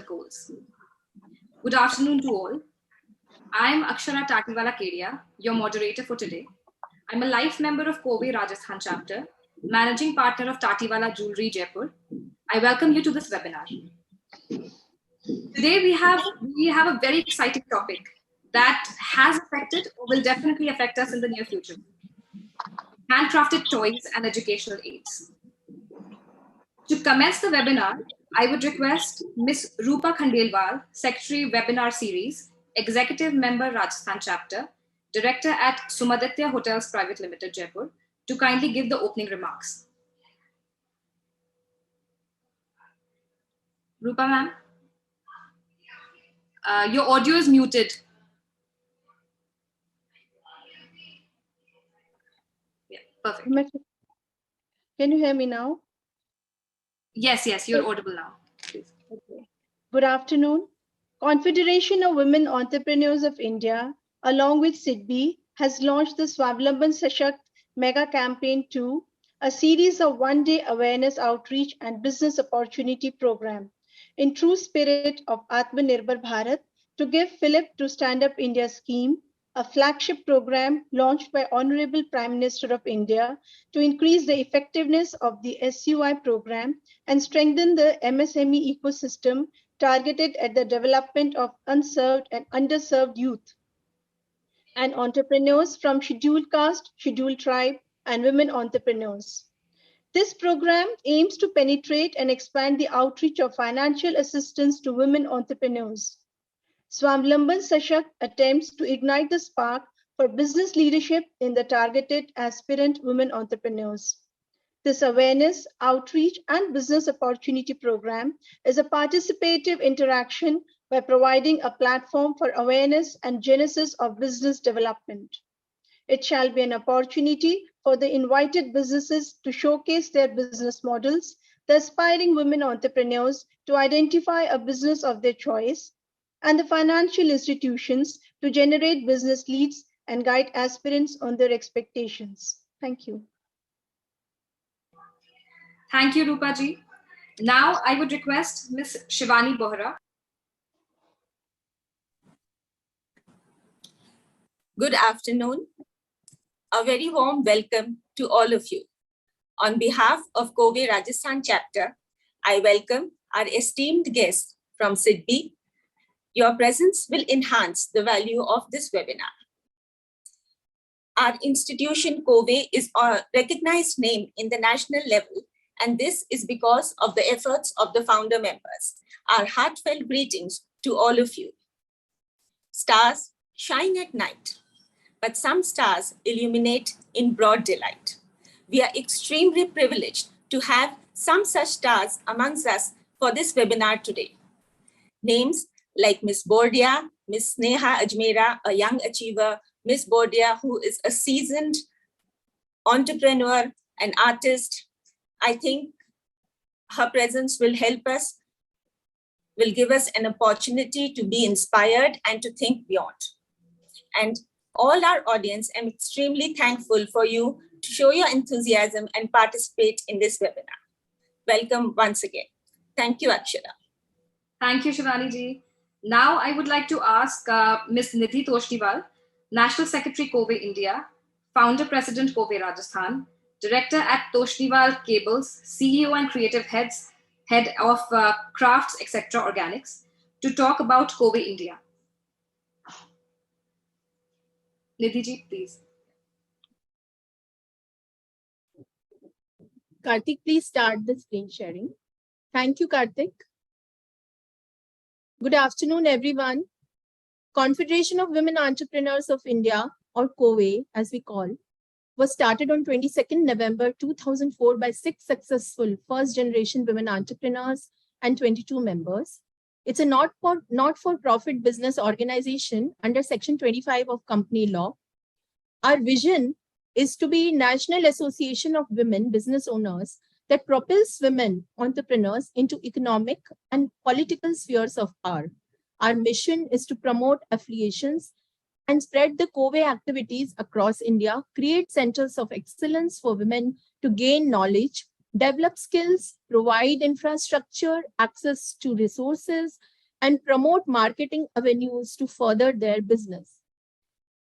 goals. Good afternoon to all. I'm Akshara Tatiwala Kedia, your moderator for today. I'm a life member of Kobe Rajasthan chapter, managing partner of Tatiwala Jewelry Jaipur. I welcome you to this webinar. Today we have a very exciting topic that has affected or will definitely affect us in the near future. Handcrafted toys and educational aids. To commence the webinar, I would request Ms. Rupa Khandelwal, Secretary Webinar Series, Executive Member Rajasthan Chapter, Director at Sumaditya Hotels Private Limited, Jaipur, to kindly give the opening remarks. Rupa ma'am, your audio is muted. Yeah, perfect. Can you hear me now? Yes, you're audible now. Please. Okay. Good afternoon. Confederation of Women Entrepreneurs of India, along with SIDBI, has launched the Swavalamban Sashakt Mega Campaign 2, a series of one-day awareness outreach and business opportunity program in true spirit of Atmanirbhar Bharat to give fillip to Stand Up India scheme, a flagship program launched by Honorable Prime Minister of India to increase the effectiveness of the SUI program and strengthen the MSME ecosystem targeted at the development of unserved and underserved youth and entrepreneurs from scheduled caste, scheduled tribe, and women entrepreneurs. This program aims to penetrate and expand the outreach of financial assistance to women entrepreneurs. Swavalamban Sashakt attempts to ignite the spark for business leadership in the targeted aspirant women entrepreneurs. This awareness, outreach, and business opportunity program is a participative interaction by providing a platform for awareness and genesis of business development. It shall be an opportunity for the invited businesses to showcase their business models, the aspiring women entrepreneurs to identify a business of their choice, and the financial institutions to generate business leads and guide aspirants on their expectations. Thank you. Thank you, Rupa ji. Now I would request Ms. Shivani Bohra. Good afternoon. A very warm welcome to all of you. On behalf of Kobe Rajasthan chapter, I welcome our esteemed guests from SIDBI. Your presence will enhance the value of this webinar. Our institution, Kobe, is a recognized name in the national level, and this is because of the efforts of the founder members. Our heartfelt greetings to all of you. Stars shine at night, but some stars illuminate in broad daylight. We are extremely privileged to have some such stars amongst us for this webinar today. Names like Ms. Bordia, Ms. Sneha Ajmera, a young achiever, Ms. Bordia, who is a seasoned entrepreneur and artist. I think her presence will help us, will give us an opportunity to be inspired and to think beyond. And all our audience, I'm extremely thankful for you to show your enthusiasm and participate in this webinar. Welcome once again. Thank you, Akshara. Thank you, Shivani ji. Now I would like to ask Ms. Nidhi Toshniwal, National Secretary, Kobe, India, Founder, President, Kobe, Rajasthan, Director at Toshniwal Cables, CEO and Creative Head of Crafts, etc. Organics, to talk about Kobe, India. Nidhi ji, please. Karthik, please start the screen sharing. Thank you, Karthik. Good afternoon, everyone. Confederation of Women Entrepreneurs of India, or COWE, as we call, was started on 22nd November 2004 by 6 successful first-generation women entrepreneurs and 22 members. It's a not-for-profit business organization under Section 25 of Company Law. Our vision is to be National Association of Women Business Owners that propels women entrepreneurs into economic and political spheres of power. Our mission is to promote affiliations and spread the COWE activities across India, create centers of excellence for women to gain knowledge, develop skills, provide infrastructure, access to resources, and promote marketing avenues to further their business.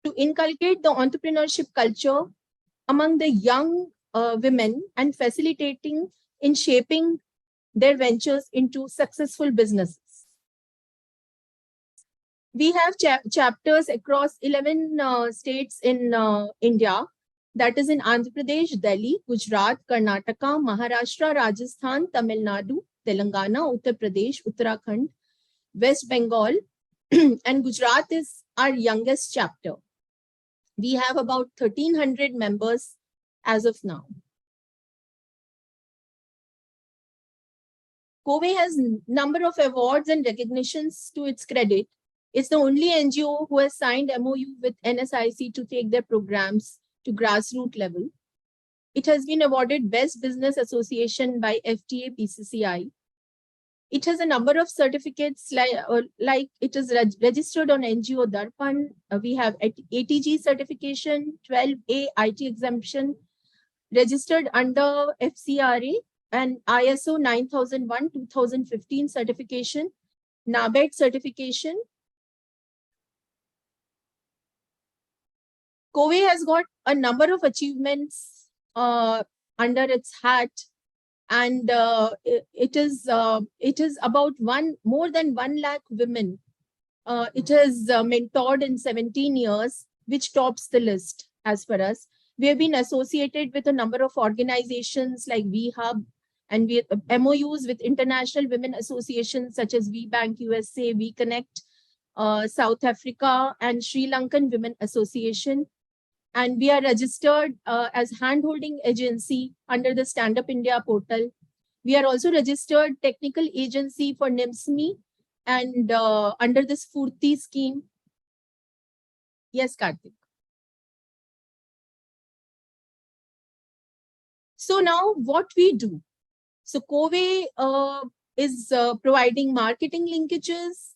To inculcate the entrepreneurship culture among the young women and facilitating in shaping their ventures into successful businesses. We have chapters across 11 states in India, that is in Andhra Pradesh, Delhi, Gujarat, Karnataka, Maharashtra, Rajasthan, Tamil Nadu, Telangana, Uttar Pradesh, Uttarakhand, West Bengal, and Gujarat is our youngest chapter. We have about 1,300 members as of now. COVE has a number of awards and recognitions to its credit. It's the only NGO who has signed MOU with NSIC to take their programs to grassroots level. It has been awarded Best Business Association by FTA PCCI. It has a number of certificates like it is registered on NGO Darpan. We have ATG certification, 12A IT exemption, registered under FCRA and ISO 9001-2015 certification, NABED certification. COVE has got a number of achievements under its hat, and it is about more than 1 lakh women. It has mentored in 17 years, which tops the list as per us. We have been associated with a number of organizations like WeHub, and we MOUs with international women associations such as WeBank USA, WeConnect, South Africa, and Sri Lankan Women Association. And we are registered as handholding agency under the Stand Up India portal. We are also registered technical agency for NIMSME and under this Furti scheme. Yes, Karthik. So now what we do. So COVE is providing marketing linkages.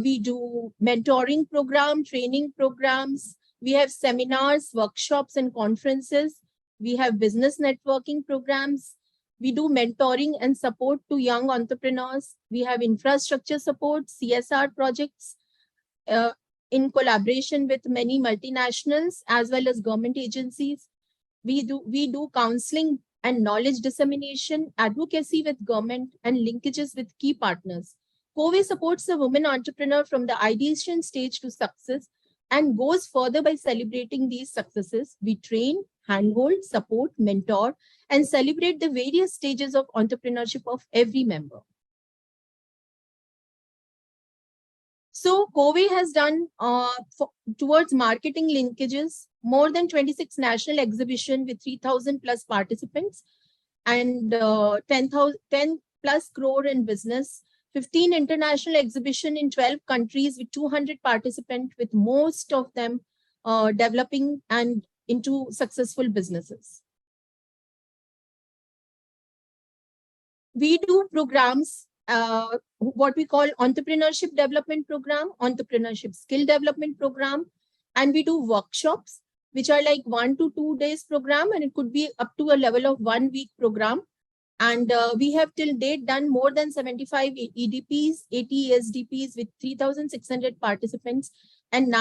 We do mentoring program, training programs. We have seminars, workshops, and conferences. We have business networking programs. We do mentoring and support to young entrepreneurs. We have infrastructure support, CSR projects in collaboration with many multinationals as well as government agencies. We do counseling and knowledge dissemination, advocacy with government, and linkages with key partners. COVE supports the women entrepreneur from the ideation stage to success and goes further by celebrating these successes. We train, handhold, support, mentor, and celebrate the various stages of entrepreneurship of every member. So COVE has done towards marketing linkages, more than 26 national exhibition with 3,000 plus participants and 10 plus crore in business, 15 international exhibition in 12 countries with 200 participants, with most of them developing and into successful businesses. We do programs, what we call entrepreneurship development program, entrepreneurship skill development program, and we do workshops, which are like 1 to 2 days program, and it could be up to a level of 1 week program. And we have till date done more than 75 EDPs, 80 ESDPs with 3,600 participants, and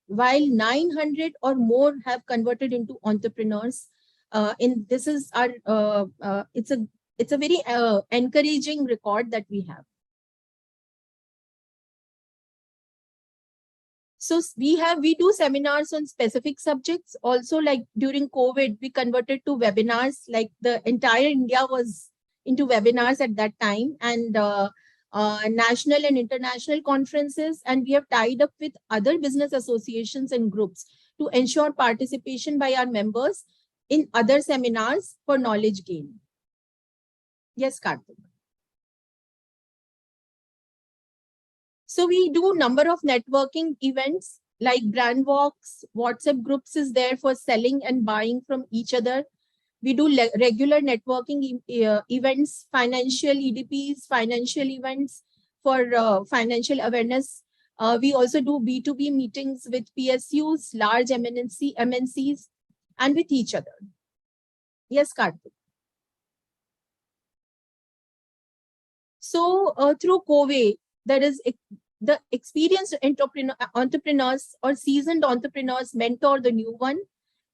while 900 or more have converted into entrepreneurs. This is our it's a very encouraging record that we have. So we do seminars on specific subjects. Also, like during COVID, we converted to webinars. Like the entire India was into webinars at that time, and national and international conferences. And we have tied up with other business associations and groups to ensure participation by our members in other seminars for knowledge gain. Yes, Karthik. So we do number of networking events like brand walks, WhatsApp groups is there for selling and buying from each other. We do regular networking events, financial EDPs, financial events for financial awareness. We also do B2B meetings with PSUs, large MNCs, and with each other. Yes, Karthik. So through COVE, there is the experienced entrepreneurs or seasoned entrepreneurs mentor the new one.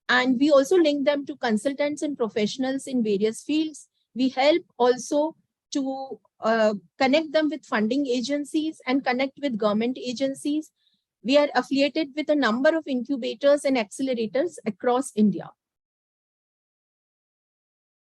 And we also link them to consultants and professionals in various fields. We help also to connect them with funding agencies and connect with government agencies. We are affiliated with a number of incubators and accelerators across India.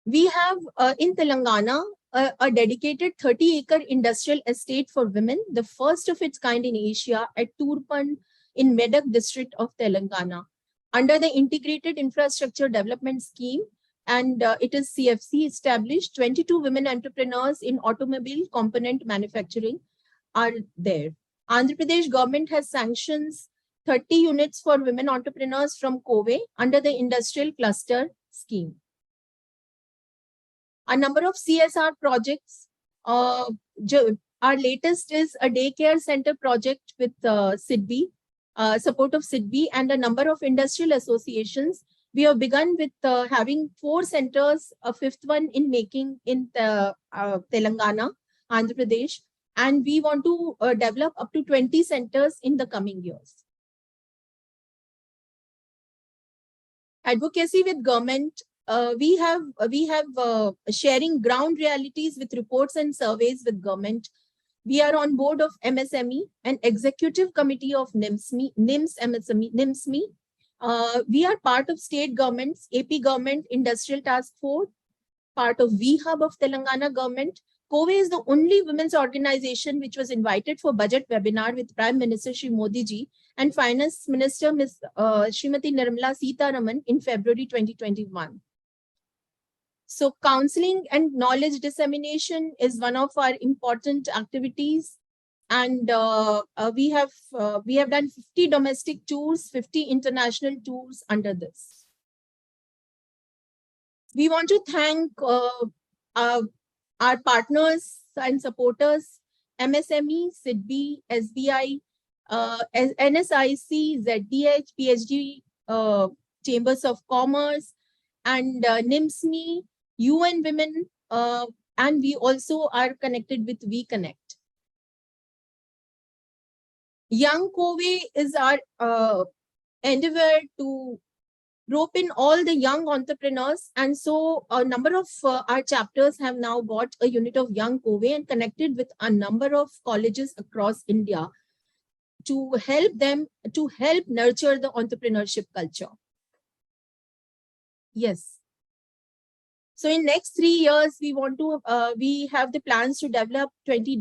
We have in Telangana a dedicated 30-acre industrial estate for women, the first of its kind in Asia at Turpan in Medak district of Telangana, under the Integrated Infrastructure Development Scheme. And it is CFC established. 22 women entrepreneurs in automobile component manufacturing are there. Andhra Pradesh government has sanctions 30 units for women entrepreneurs from COVE under the Industrial Cluster Scheme. A number of CSR projects. Our latest is a daycare center project with SIDBI, support of SIDBI, and a number of industrial associations. We have begun with having 4 centers, a 5th one in making in Telangana, Andhra Pradesh, and we want to develop up to 20 centers in the coming years. Advocacy with government. We have sharing ground realities with reports and surveys with government. We are on board of MSME and executive committee of NIMSME. We are part of state governments, AP government, industrial task force, part of VHub of Telangana government. COVE is the only women's organization which was invited for budget webinar with Prime Minister Shri Modi ji and Finance Minister Ms. Srimati Nirmala Sitharaman in February 2021. So counseling and knowledge dissemination is one of our important activities. And we have done 50 domestic tours, 50 international tours under this. We want to thank our partners and supporters, MSME, SIDBI, SBI, NSIC, ZDH, PhD, Chambers of Commerce, and NIMSME, UN Women, and we also are connected with WeConnect. Young COVE is our endeavor to rope in all the young entrepreneurs, and so a number of our chapters have now got a unit of young COVE and connected with a number of colleges across India to help them, to help nurture the entrepreneurship culture. Yes. So in next 3 years, we want to, we have the plans to develop 20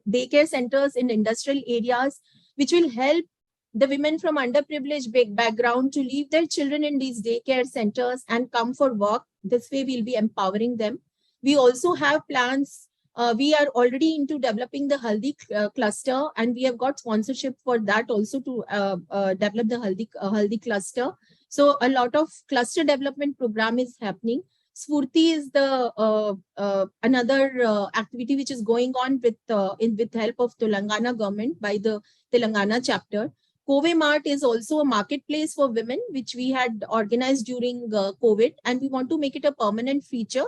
daycare centers in industrial areas, which will help the women from underprivileged background to leave their children in these daycare centers and come for work. This way we'll be empowering them. We also have plans. We are already into developing the Haldi cluster, and we have got sponsorship for that also to develop the Haldi cluster. So a lot of cluster development program is happening. Spurti is the another activity which is going on with help of Telangana government by the Telangana chapter. COVE Mart is also a marketplace for women, which we had organized during COVID, and we want to make it a permanent feature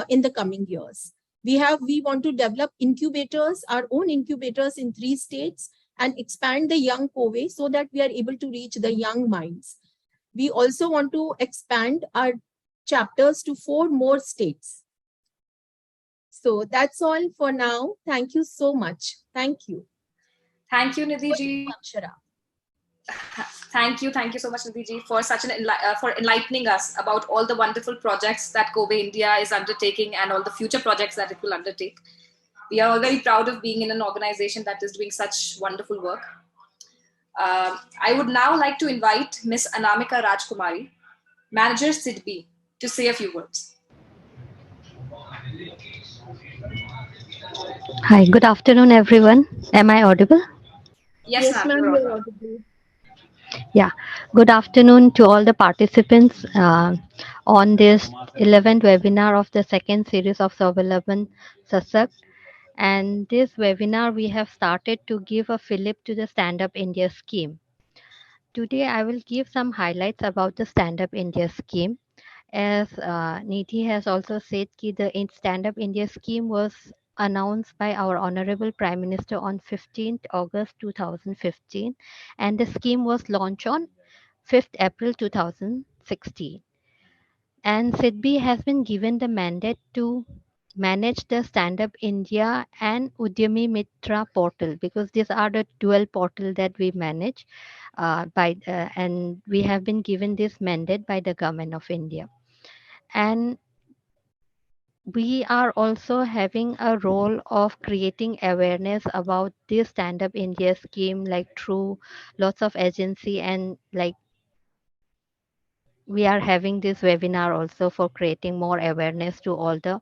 in the coming years. We want to develop incubators, our own incubators in 3 states, and expand the young COVE so that we are able to reach the young minds. We also want to expand our chapters to 4 more states. So that's all for now. Thank you so much. Thank you. Thank you, Nidhi ji. Thank you so much, Nidhi ji, for such for enlightening us about all the wonderful projects that COVE India is undertaking and all the future projects that it will undertake. We are all very proud of being in an organization that is doing such wonderful work. I would now like to invite Ms. Anamika Rajkumari, Manager SIDBI, to say a few words. Hi, good afternoon, everyone. Am I audible? Yes, ma'am, you're audible. Yeah, good afternoon to all the participants on this 11th webinar of the second series of Swavalamban Sashakt. And this webinar we have started to give a fillip to the Stand Up India scheme. Today I will give some highlights about the Stand Up India scheme. as Nidhi has also said, the Stand Up India scheme was announced by our Honorable Prime Minister on 15th August 2015, and the scheme was launched on 5th April 2016. And SIDBI has been given the mandate to manage the Stand Up India and Udyami Mitra portal, because these are the dual portal that we manage and we have been given this mandate by the Government of India. And we are also having a role of creating awareness about this Stand Up India scheme, like through lots of agency, and like we are having this webinar also for creating more awareness to all the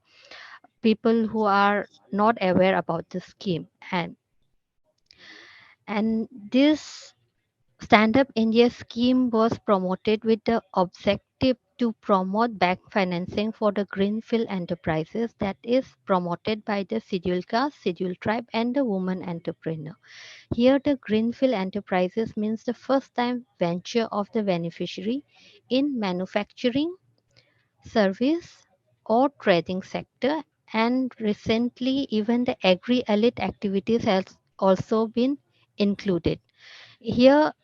people who are not aware about the scheme. And this Stand Up India scheme was promoted with the objective to promote bank financing for the greenfield enterprises, that is promoted by the scheduled caste, scheduled tribe, and the woman entrepreneur. Here, the greenfield enterprises means the first time venture of the beneficiary in manufacturing, service, or trading sector. And recently, even the agri-elite activities has also been included. Here,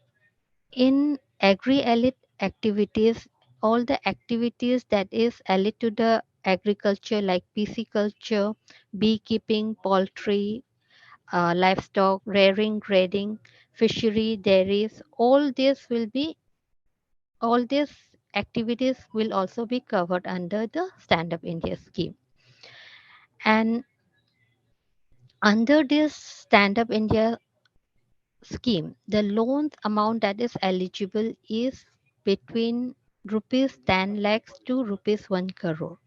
in agri-elite activities, all the activities that is allied to the agriculture, like pisciculture, beekeeping, poultry, livestock, rearing, grading, fishery, dairies, all these activities will also be covered under the Stand Up India scheme. And under this Stand Up India scheme, the loans amount that is eligible is between rupees 10 lakhs to rupees 1 crore.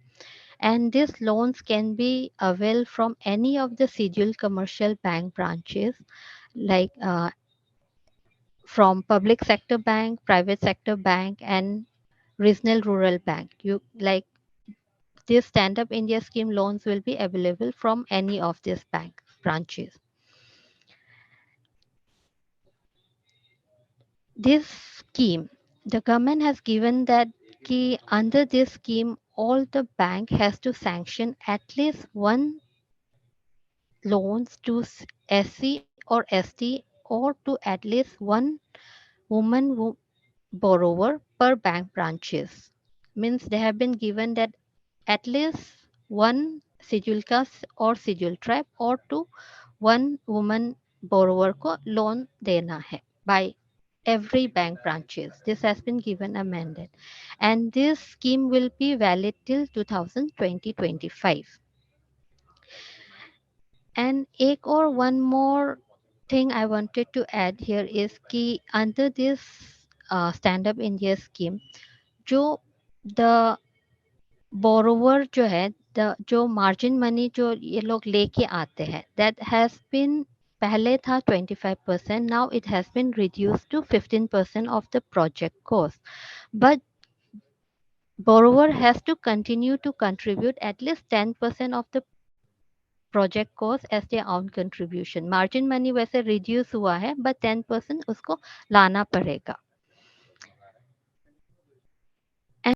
And these loans can be availed from any of the scheduled commercial bank branches, like from public sector bank, private sector bank, and regional rural bank. You like this Stand Up India scheme loans will be available from any of these bank branches. This scheme, the government has given that under this scheme, all the bank has to sanction at least one loans to SC or ST, or to at least one woman borrower per bank branches. Means they have been given that at least one scheduled caste or scheduled tribe, or to one woman borrower को loan देना है by every bank branches. This has been given a mandate, and this scheme will be valid till 2025. And एक और one more thing I wanted to add here is कि under this Stand Up India scheme, जो the borrower जो है, जो margin money जो ये लोग लेके आते हैं, that has been पहले था 25%, now it has been reduced to 15% of the project cost. But borrower has to continue to contribute at least 10% of the project cost as their own contribution. Margin money वैसे reduce हुआ है, but 10% उसको लाना पड़ेगा.